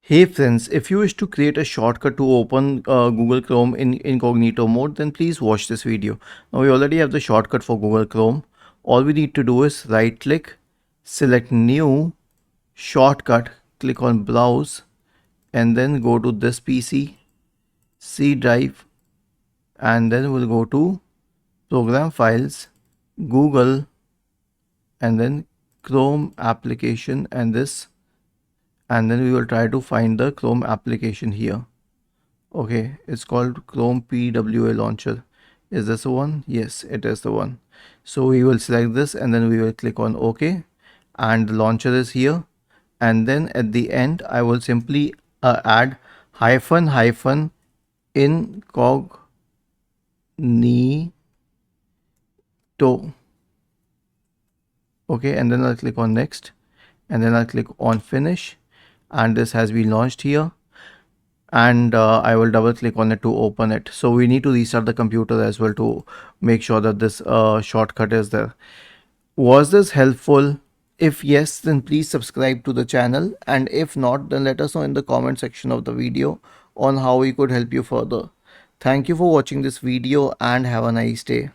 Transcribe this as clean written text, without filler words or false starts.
Hey friends, if you wish to create a shortcut to open Google Chrome in incognito mode, then please watch this video. Now we already have the shortcut for Google Chrome. All we need to do is right click, select new shortcut, click on browse, and then go to this PC, C drive, and then we'll go to program files, Google, and then Chrome application and this, and then we will try to find the Chrome application here. Okay, it's called Chrome PWA launcher. Is this the one? Yes, it is the one. So we will select this and then we will click on OK, and the launcher is here. And then at the end I will simply add hyphen incognito. Okay, and then I'll click on next, and then I'll click on finish, and this has been launched here. And I will double click on it to open it. So we need to restart the computer as well to make sure that this shortcut is there. Was this helpful? If yes, then please subscribe to the channel, and if not, then let us know in the comment section of the video on how we could help you further. Thank you for watching this video and have a nice day.